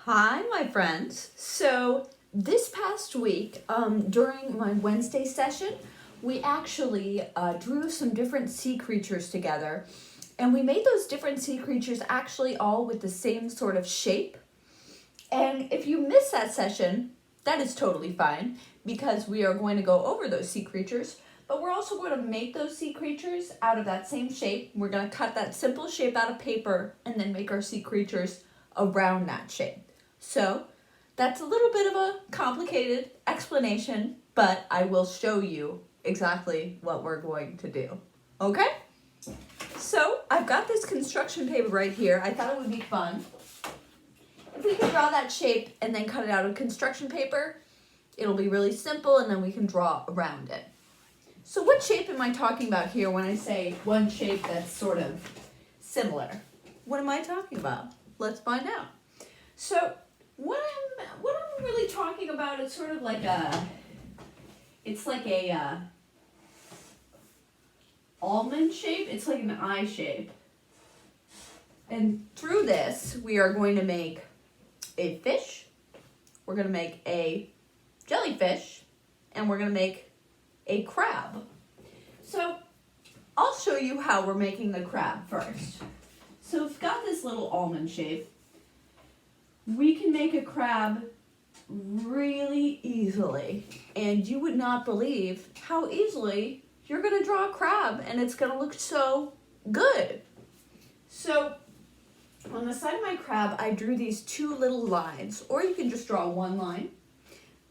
Hi, my friends. So this past week, during my Wednesday session, we actually drew some different sea creatures together. And we made those different sea creatures actually all with the same sort of shape. And if you miss that session, that is totally fine because we are going to go over those sea creatures. But we're also going to make those sea creatures out of that same shape. We're going to cut that simple shape out of paper and then make our sea creatures around that shape. So that's a little bit of a complicated explanation, but I will show you exactly what we're going to do. Okay? So I've got this construction paper right here. I thought it would be fun. If we can draw that shape and then cut it out of construction paper, it'll be really simple and then we can draw around it. So what shape am I talking about here when I say one shape that's sort of similar? What am I talking about? Let's find out. So what I'm really talking about is sort of like it's like a almond shape. It's like an eye shape. And through this, we are going to make a fish, we're going to make a jellyfish, and we're going to make a crab. So I'll show you how we're making the crab first. So we've got this little almond shape. We can make a crab really easily, and you would not believe how easily you're going to draw a crab and it's going to look so good. So on the side of my crab, I drew these two little lines, or you can just draw one line.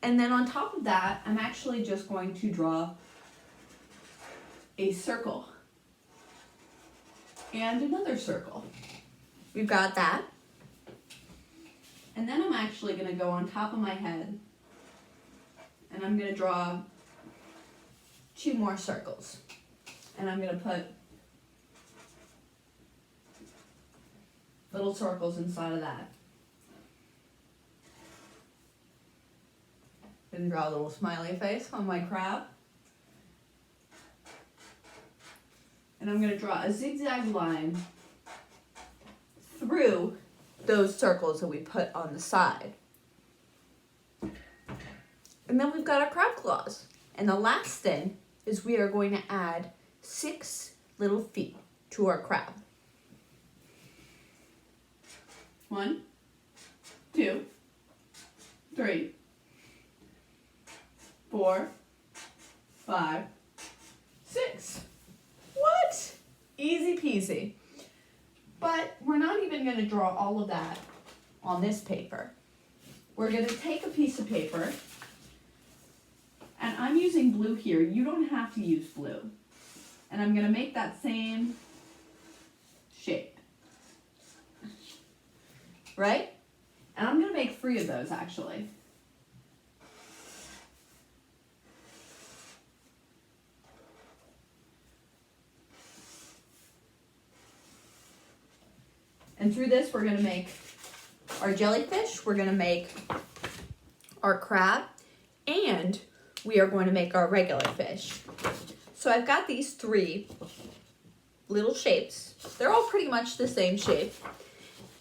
And then on top of that, I'm actually just going to draw a circle and another circle. We've got that. And then I'm actually going to go on top of my head and I'm going to draw two more circles. And I'm going to put little circles inside of that. And draw a little smiley face on my crab. And I'm going to draw a zigzag line through those circles that we put on the side. And then we've got our crab claws. And the last thing is we are going to add 6 little feet to our crab. 1, 2, 3, 4, 5, 6. What? Easy peasy. But we're not even going to draw all of that on this paper. We're going to take a piece of paper, and I'm using blue here. You don't have to use blue. And I'm going to make that same shape. Right? And I'm going to make 3 of those actually. And through this, we're going to make our jellyfish, we're going to make our crab, and we are going to make our regular fish. So I've got these 3 little shapes. They're all pretty much the same shape.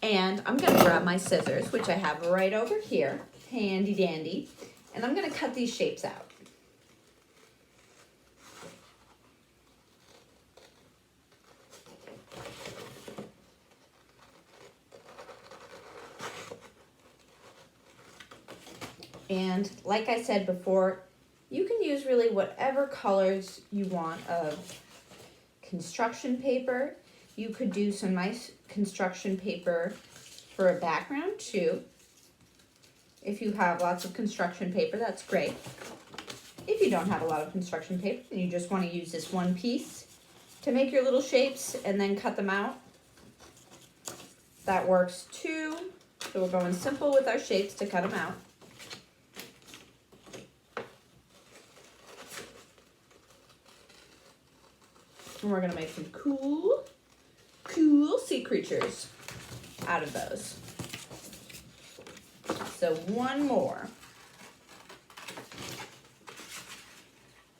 And I'm going to grab my scissors, which I have right over here, handy dandy, and I'm going to cut these shapes out. And like I said before, you can use really whatever colors you want of construction paper. You could do some nice construction paper for a background too. If you have lots of construction paper, that's great. If you don't have a lot of construction paper and you just want to use this one piece to make your little shapes and then cut them out, that works too. So we're going simple with our shapes to cut them out. And we're going to make some cool sea creatures out of those. So one more.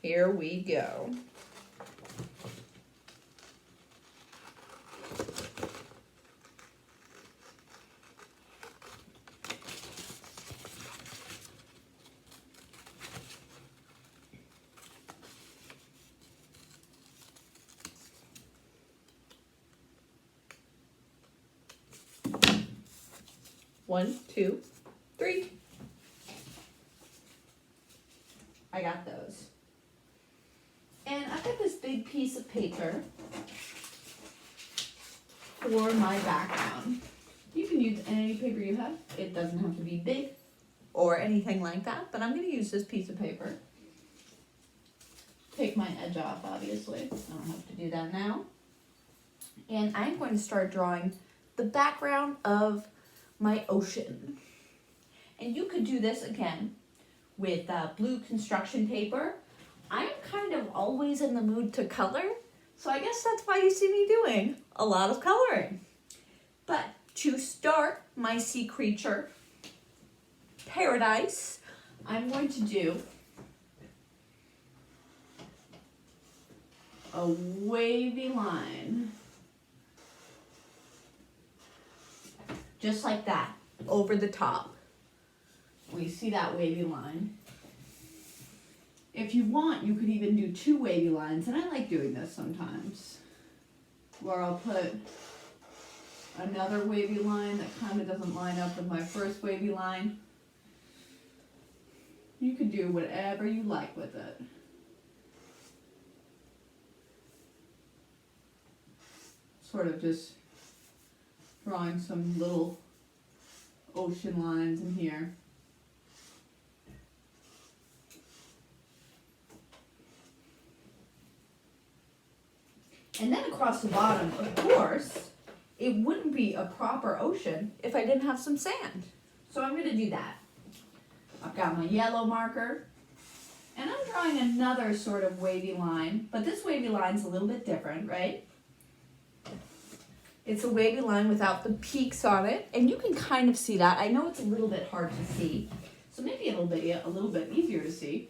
Here we go. 1, 2, 3. I got those. And I've got this big piece of paper for my background. You can use any paper you have. It doesn't have to be big or anything like that, but I'm going to use this piece of paper. Take my edge off, obviously. I don't have to do that now. And I'm going to start drawing the background of my ocean. And you could do this again with blue construction paper. I'm kind of always in the mood to color, so I guess that's why you see me doing a lot of coloring. But to start my sea creature paradise, I'm going to do a wavy line. Just like that, over the top. We see that wavy line. If you want, you could even do 2 wavy lines, and I like doing this sometimes, where I'll put another wavy line that kind of doesn't line up with my first wavy line. You can do whatever you like with it. Sort of just drawing some little ocean lines in here. And then across the bottom, of course, it wouldn't be a proper ocean if I didn't have some sand. So I'm going to do that. I've got my yellow marker, and I'm drawing another sort of wavy line, but this wavy line's a little bit different, right? It's a wavy line without the peaks on it, and you can kind of see that. I know it's a little bit hard to see, so maybe it'll be a little bit easier to see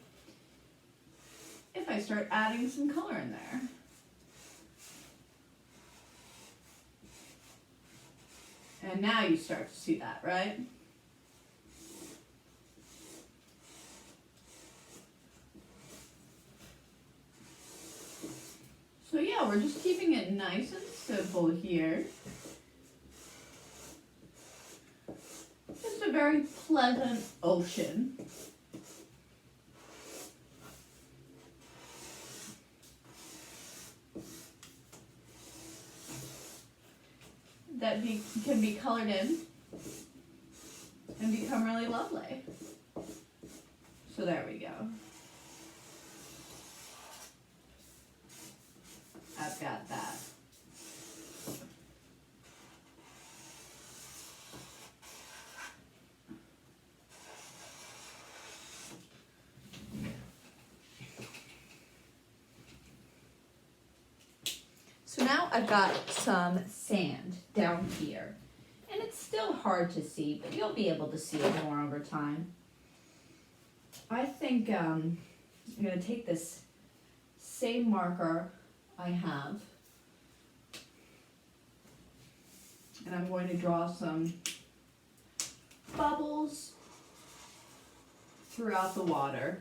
if I start adding some color in there. And now you start to see that, right? So yeah, we're just keeping it nice and simple here. Just a very pleasant ocean. That can be colored in and become really lovely. So there we go. I've got that. So now I've got some sand down here, and it's still hard to see, but you'll be able to see it more over time. I think I'm going to take this same marker I have, and I'm going to draw some bubbles throughout the water.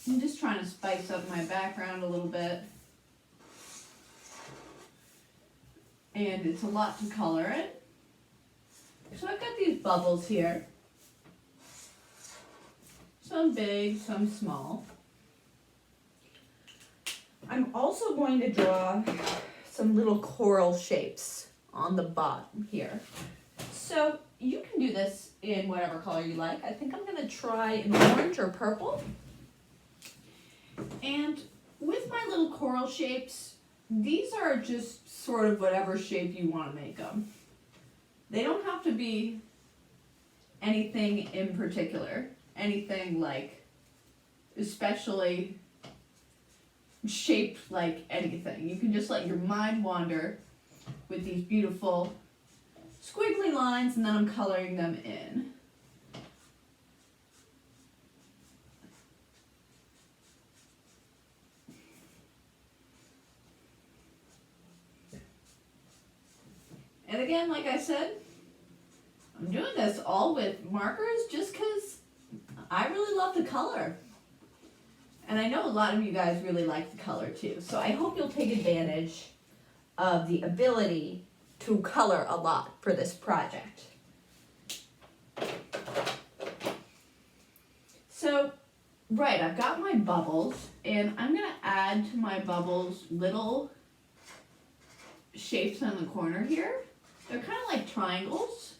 I'm just trying to spice up my background a little bit. And it's a lot to color it. So I've got these bubbles here. Some big, some small. I'm also going to draw some little coral shapes on the bottom here. So you can do this in whatever color you like. I think I'm going to try an orange or purple. And with my little coral shapes, these are just sort of whatever shape you want to make them. They don't have to be anything in particular, anything like especially shaped like anything. You can just let your mind wander with these beautiful squiggly lines, and then I'm coloring them in. And again, like I said, I'm doing this all with markers just because I really love the color. And I know a lot of you guys really like the color too, so I hope you'll take advantage of the ability to color a lot for this project. So, right, I've got my bubbles, and I'm gonna add to my bubbles little shapes on the corner here. They're kind of like triangles.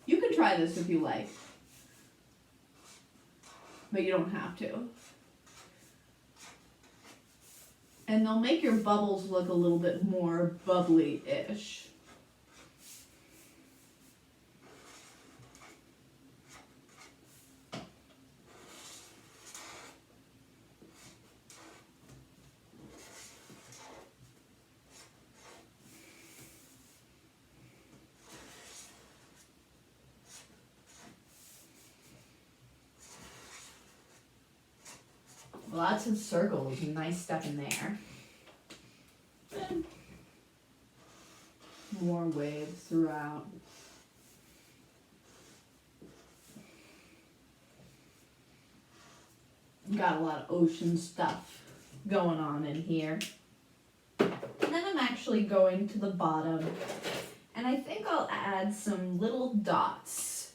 You can try this if you like, but you don't have to. And they'll make your bubbles look a little bit more bubbly-ish. Lots of circles and nice stuff in there. And more waves throughout. Got a lot of ocean stuff going on in here. And then I'm actually going to the bottom, and I think I'll add some little dots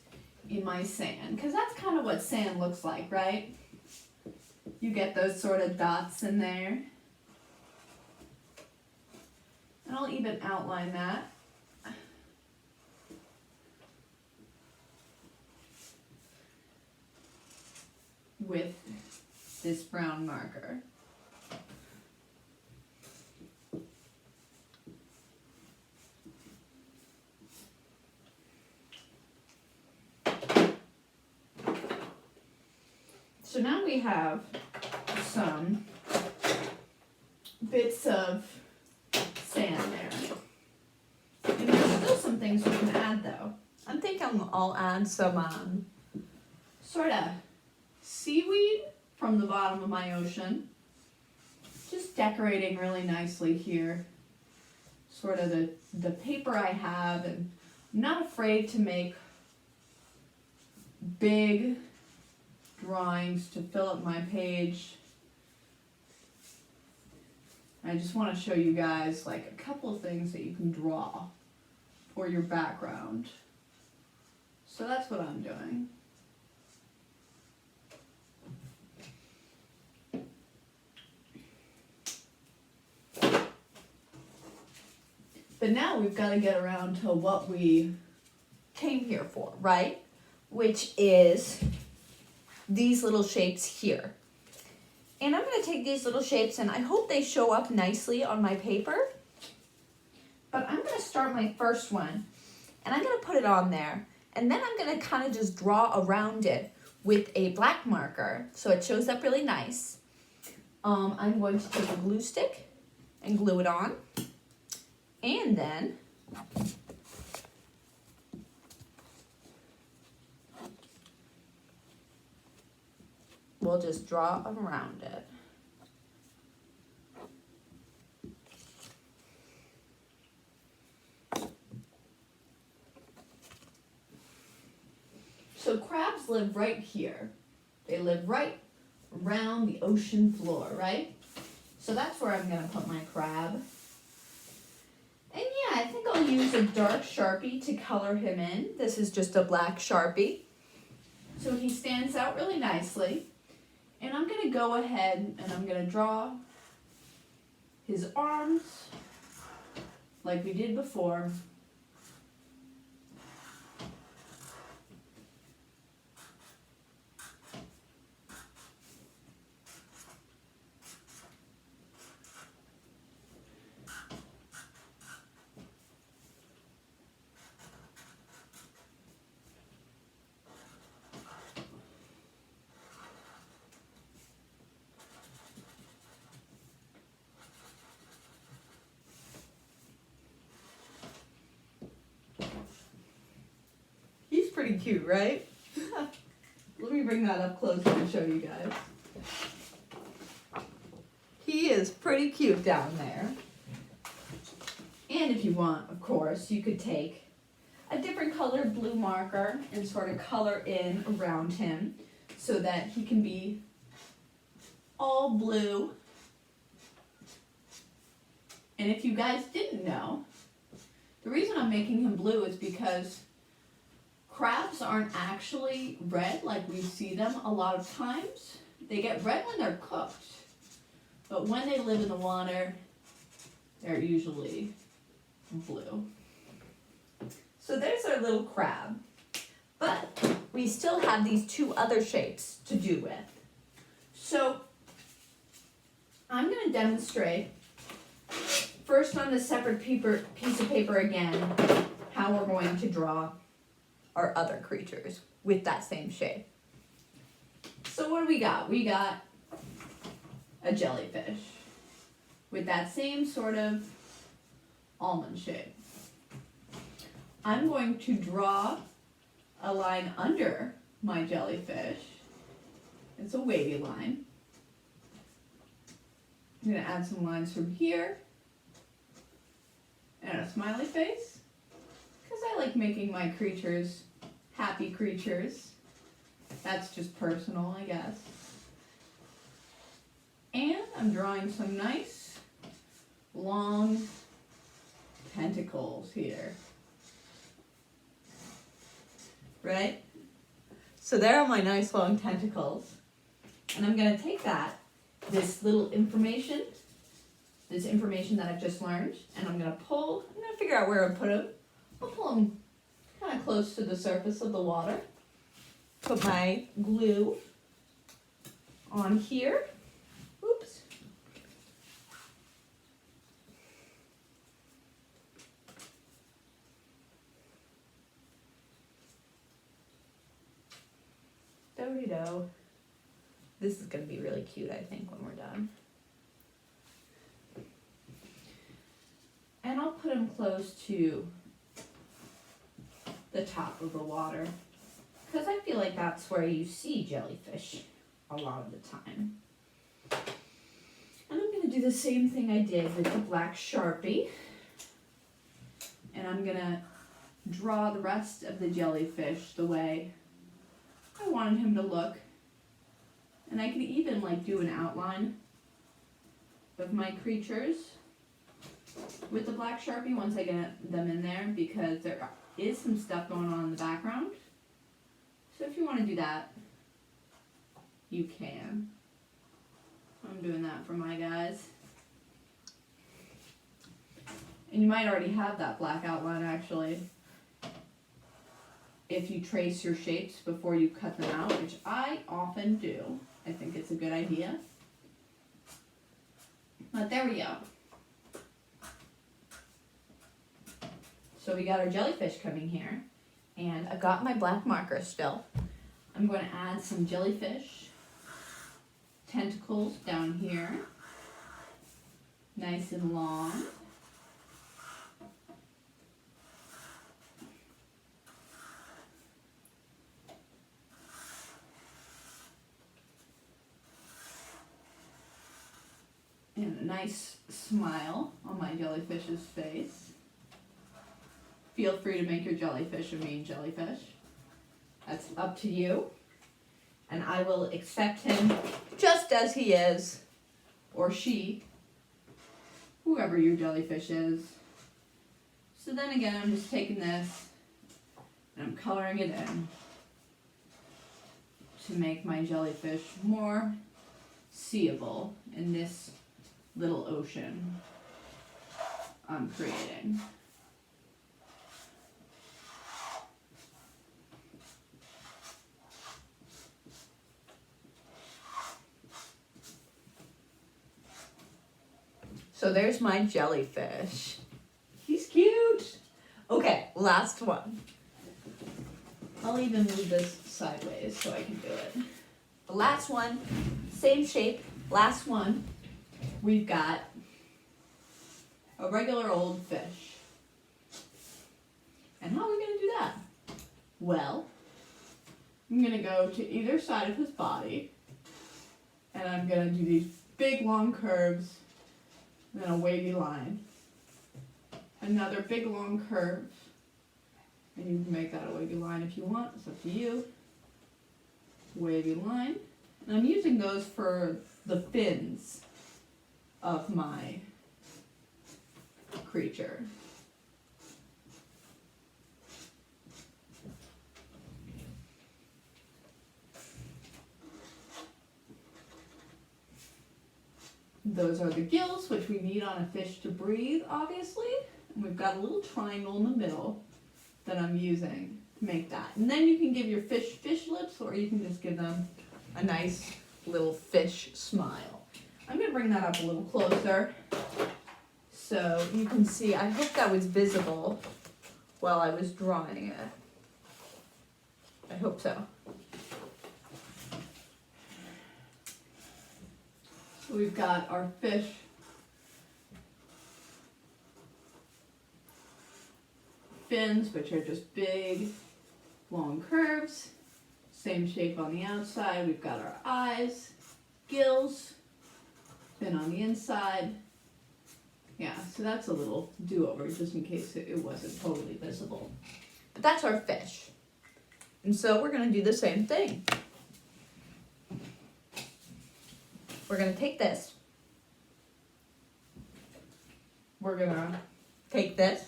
in my sand, because that's kind of what sand looks like, right? You get those sort of dots in there. And I'll even outline that. With this brown marker. So now we have some bits of sand there. And there's still some things we can add though. I'm thinking I'll add some sort of seaweed from the bottom of my ocean. Just decorating really nicely here. Sort of the paper I have, and I'm not afraid to make big drawings to fill up my page. I just want to show you guys like a couple of things that you can draw for your background. So that's what I'm doing. But now we've got to get around to what we came here for, right? Which is these little shapes here. And I'm going to take these little shapes, and I hope they show up nicely on my paper. But I'm going to start my first one, and I'm going to put it on there. And then I'm going to kind of just draw around it with a black marker so it shows up really nice. I'm going to take a glue stick and glue it on. And then we'll just draw around it. So crabs live right here. They live right around the ocean floor, right? So that's where I'm going to put my crab. And yeah, I think I'll use a dark Sharpie to color him in. This is just a black Sharpie. So he stands out really nicely. And I'm going to go ahead and I'm going to draw his arms like we did before. Pretty cute, right? Let me bring that up closer and show you guys. He is pretty cute down there. And if you want, of course, you could take a different colored blue marker and sort of color in around him so that he can be all blue. And if you guys didn't know, the reason I'm making him blue is because crabs aren't actually red like we see them a lot of times. They get red when they're cooked, but when they live in the water, they're usually blue. So there's our little crab, but we still have these two other shapes to do with. So I'm going to demonstrate first on this separate piece of paper again how we're going to draw our other creatures with that same shape. So what do we got? We got a jellyfish with that same sort of almond shape. I'm going to draw a line under my jellyfish. It's a wavy line. I'm going to add some lines from here and a smiley face because I like making my creatures happy creatures. That's just personal, I guess. And I'm drawing some nice long tentacles here. Right? So there are my nice long tentacles. And I'm going to take this information that I've just learned, and I'm going to figure out where to put them. I'll pull them kind of close to the surface of the water. Put my glue on here. Oops. Do-de-do. This is going to be really cute, I think, when we're done. And I'll put them close to the top of the water because I feel like that's where you see jellyfish a lot of the time. And I'm going to do the same thing I did with the black Sharpie. And I'm going to draw the rest of the jellyfish the way I wanted him to look. And I could even do an outline of my creatures with the black Sharpie once I get them in there because there is some stuff going on in the background. So if you want to do that, you can. I'm doing that for my guys. And you might already have that black outline actually if you trace your shapes before you cut them out, which I often do. I think it's a good idea. But there we go. So we got our jellyfish coming here, and I've got my black marker still. I'm going to add some jellyfish tentacles down here, nice and long. And a nice smile on my jellyfish's face. Feel free to make your jellyfish a mean jellyfish. That's up to you. And I will accept him just as he is, or she, whoever your jellyfish is. So then again, I'm just taking this and I'm coloring it in to make my jellyfish more seeable in this little ocean I'm creating. So there's my jellyfish. He's cute. Okay, last one. I'll even move this sideways so I can do it. The last one, same shape, last one. We've got a regular old fish. And how are we going to do that? Well, I'm going to go to either side of his body, and I'm going to do these big long curves, and then a wavy line. Another big long curve, And you can make that a wavy line if you want, it's up to you. Wavy line. And I'm using those for the fins of my creature. Those are the gills, which we need on a fish to breathe, obviously. And we've got a little triangle in the middle that I'm using to make that. And then you can give your fish fish lips, or you can just give them a nice little fish smile. I'm going to bring that up a little closer so you can see. I hope that was visible while I was drawing it. I hope so. So we've got our fish fins, which are just big, long curves. Same shape on the outside. We've got our eyes, gills, fin on the inside. Yeah, so that's a little do-over just in case it wasn't totally visible. But that's our fish. And so we're going to do the same thing. We're going to take this. We're going to take this.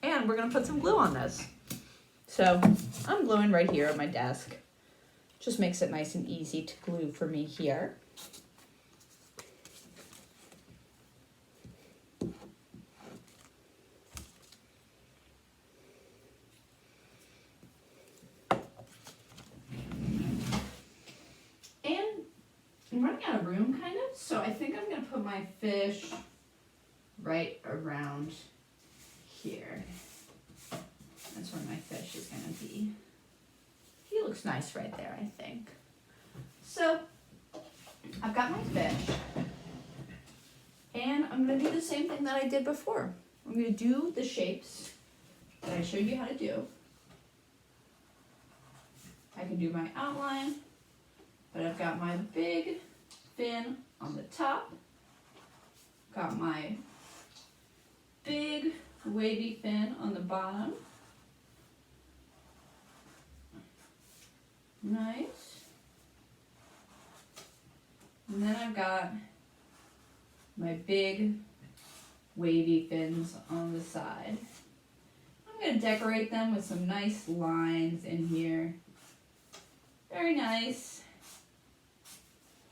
And we're going to put some glue on this. So I'm gluing right here at my desk. Just makes it nice and easy to glue for me here. I'm running out of room, kind of, so I think I'm going to put my fish right around here. That's where my fish is going to be. He looks nice right there, I think. So, I've got my fish, and I'm going to do the same thing that I did before. I'm going to do the shapes that I showed you how to do. I can do my outline. But I've got my big fin on the top, got my big wavy fin on the bottom. Nice. And then I've got my big wavy fins on the side. I'm going to decorate them with some nice lines in here. Very nice.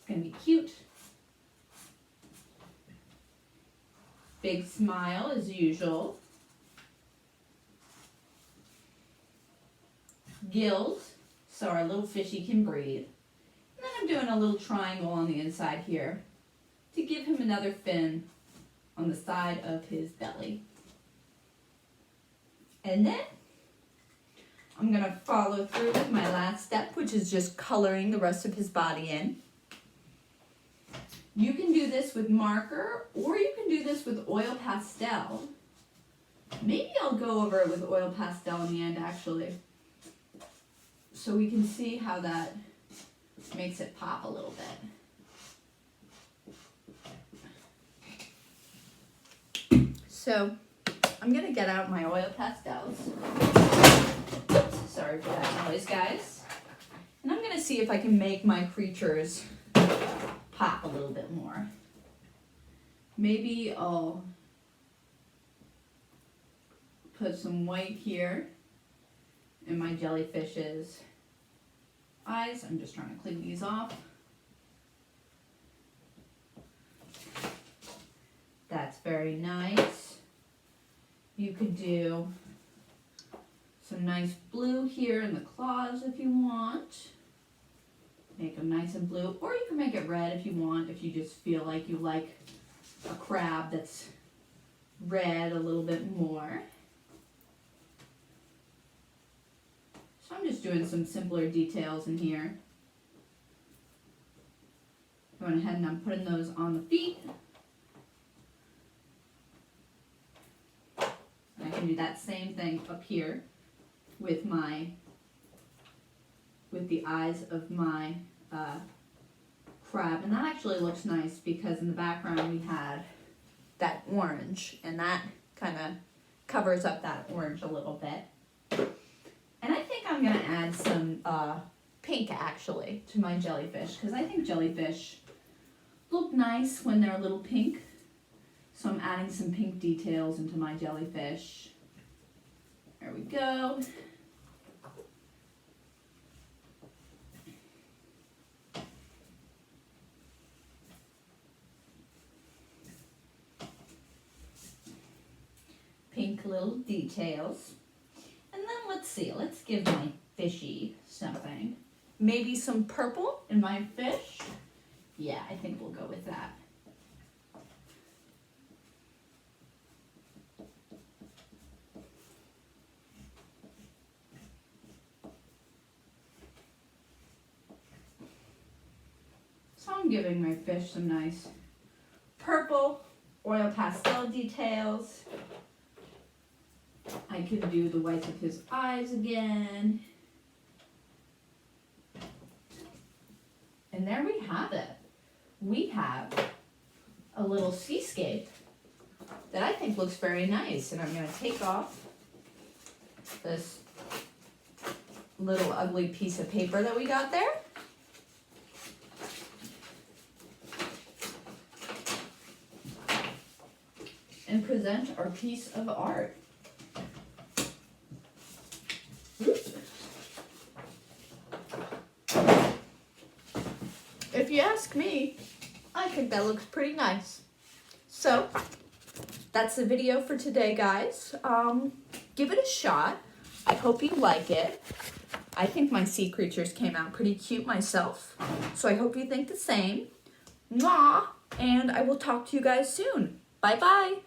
Gonna be cute. Big smile as usual. Gills, so our little fishy can breathe. And then I'm doing a little triangle on the inside here to give him another fin on the side of his belly. And then I'm gonna follow through with my last step, which is just coloring the rest of his body in. You can do this with marker, or you can do this with oil pastel. Maybe I'll go over it with oil pastel in the end, actually, so we can see how that makes it pop a little bit. So I'm going to get out my oil pastels. Oops, sorry for that noise, guys. And I'm going to see if I can make my creatures pop a little bit more. Maybe I'll put some white here in my jellyfish's eyes. I'm just trying to clean these off. That's very nice. You could do some nice blue here in the claws if you want. Make them nice and blue, or you can make it red if you want, if you just feel like you like a crab that's red a little bit more. So I'm just doing some simpler details in here. Going ahead and I'm putting those on the feet. And I can do that same thing up here with the eyes of my crab. And that actually looks nice because in the background we had that orange, and that kind of covers up that orange a little bit. And I think I'm gonna add some pink actually to my jellyfish, because I think jellyfish look nice when they're a little pink. So I'm adding some pink details into my jellyfish. There we go. Pink little details. And then let's see, let's give my fishy something. Maybe some purple in my fish. Yeah, I think we'll go with that. So I'm giving my fish some nice purple oil pastel details. I could do the whites of his eyes again. And there we have it. We have a little seascape that I think looks very nice. And I'm going to take off this little ugly piece of paper that we got there. And present our piece of art. If you ask me, I think that looks pretty nice. So, that's the video for today, guys. Give it a shot. I hope you like it. I think my sea creatures came out pretty cute myself. So I hope you think the same. Mwah! And I will talk to you guys soon. Bye-bye.